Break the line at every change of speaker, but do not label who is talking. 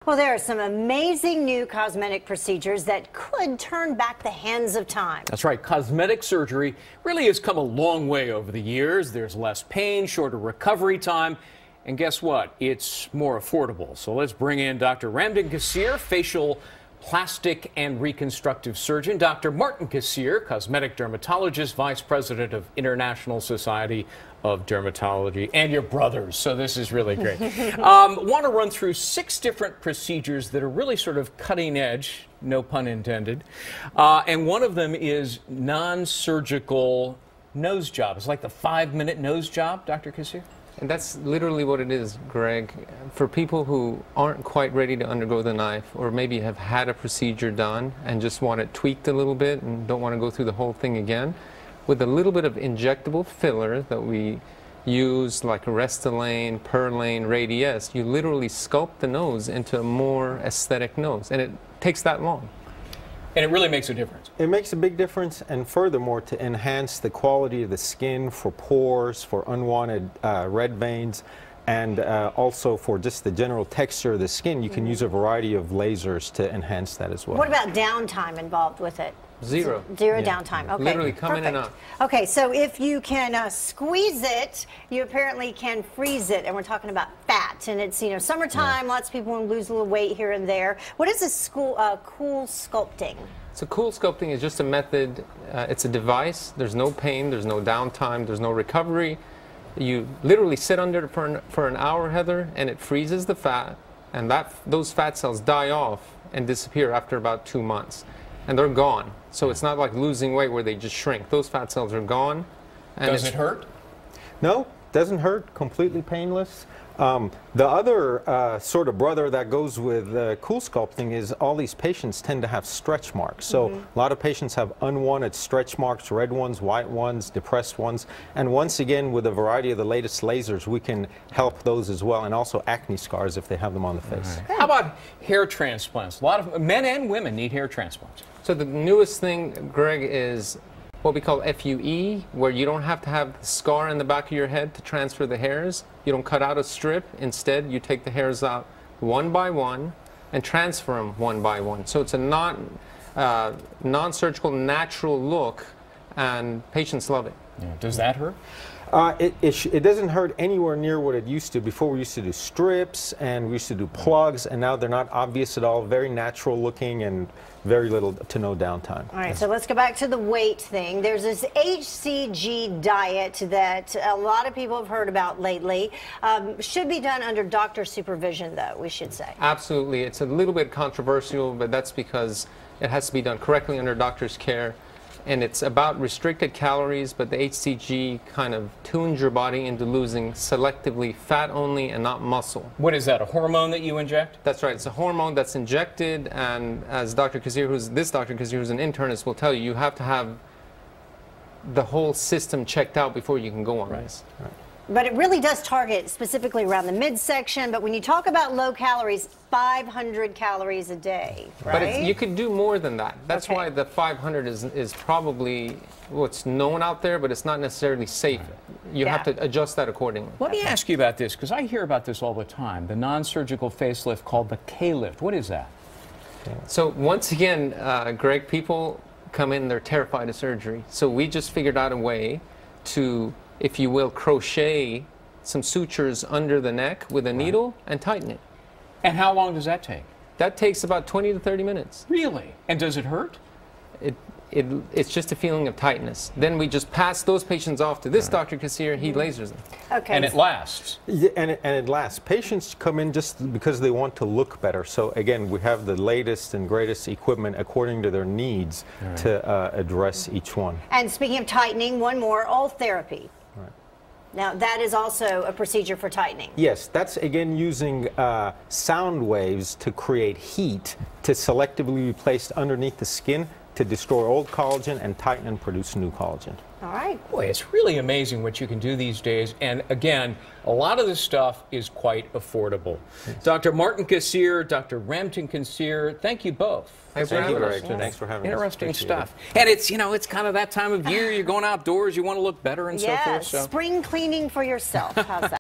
Well, there are some amazing new cosmetic procedures that could turn back the hands of time.
That's right. Cosmetic surgery really has come a long way over the years. There's less pain, shorter recovery time, and guess what? It's more affordable. So let's bring in Dr. Ramtin Kassir, facial plastic and reconstructive surgeon, Dr. Ramtin Kassir, cosmetic dermatologist, vice president of International Society of Dermatology, and your brothers. So this is really great. Want to run through 6 different procedures that are really sort of cutting edge, no pun intended. And one of them is non-surgical nose job. It's like the 5-minute nose job, Dr. Kassir?
And that's literally what it is, Greg. For people who aren't quite ready to undergo the knife, or maybe have had a procedure done and just want it tweaked a little bit and don't want to go through the whole thing again, with a little bit of injectable filler that we use, like Restylane, Perlane, Radiesse, you literally sculpt the nose into a more aesthetic nose, and it takes that long.
And it really makes a difference.
It makes a big difference, and furthermore, to enhance the quality of the skin for pores, for unwanted red veins, and also for just the general texture of the skin, you can use a variety of lasers to enhance that as well.
What about downtime involved with it?
Zero.
Zero downtime. Okay.
Literally come in and out.
Okay, so if you can squeeze it, you apparently can freeze it, and we're talking about fat, and it's summertime. Lots of people want to lose a little weight here and there. What is this cool sculpting?
So cool sculpting is just a method. It's a device. There's no pain. There's no downtime. There's no recovery. You literally sit under it for an hour, Heather, and it freezes the fat, and those fat cells die off and disappear after about 2 months. And they're gone. So it's not like losing weight where they just shrink. Those fat cells are gone. And
Does it hurt?
No, doesn't hurt. Completely painless. The other sort of brother that goes with cool sculpting is all these patients tend to have stretch marks. So a lot of patients have unwanted stretch marks, red ones, white ones, depressed ones. And once again, with a variety of the latest lasers, we can help those as well, and also acne scars if they have them on the face.
Right. How about hair transplants? A lot of men and women need hair transplants.
So the newest thing, Greg, is what we call FUE, where you don't have to have the scar in the back of your head to transfer the hairs. You don't cut out a strip. Instead, you take the hairs out one by one and transfer them one by one. So it's a non-surgical, natural look, and patients love it.
Yeah. Does that hurt?
It doesn't hurt anywhere near what it used to. Before, we used to do strips and we used to do plugs, and now they're not obvious at all, very natural looking and very little to no downtime.
All right, so let's go back to the weight thing. There's this HCG diet that a lot of people have heard about lately. Should be done under doctor supervision, though, we should say.
Absolutely. It's a little bit controversial, but that's because it has to be done correctly under doctor's care. And it's about restricted calories, but the HCG kind of tunes your body into losing selectively fat only and not muscle.
What is that, a hormone that you inject?
That's right. It's a hormone that's injected, and as Dr. Kassir, who's an internist, will tell you, you have to have the whole system checked out before you can go on this.
Right.
But it really does target specifically around the midsection. But when you talk about low calories, 500 calories a day, right?
But you could do more than that. That's why the 500 is probably what's known out there, but it's not necessarily safe. You have to adjust that accordingly.
Let me ask you about this, because I hear about this all the time, the non-surgical facelift called the K-lift. What is that?
So once again, Greg, people come in, they're terrified of surgery. So we just figured out a way to, if you will, crochet some sutures under the neck with a needle and tighten it.
And how long does that take?
That takes about 20 to 30 minutes.
Really? And does it hurt?
It's just a feeling of tightness. Then we just pass those patients off to this Dr. Kassir. He lasers them.
Okay.
And it lasts.
Yeah, and it lasts. Patients come in just because they want to look better. So again, we have the latest and greatest equipment according to their needs to address each one.
And speaking of tightening, one more, all therapy. Now, that is also a procedure for tightening.
Yes, that's again using sound waves to create heat to selectively be placed underneath the skin to destroy old collagen and tighten and produce new collagen.
All right.
Boy, it's really amazing what you can do these days. And again, a lot of this stuff is quite affordable. Yes. Dr. Ramtin Kassir, Dr. Ramtin Kassir, thank you both.
Thank you, Greg. Thanks for having us.
Interesting stuff. And it's, it's kind of that time of year. You're going outdoors. You want to look better and so forth.
Spring cleaning for yourself. How's that?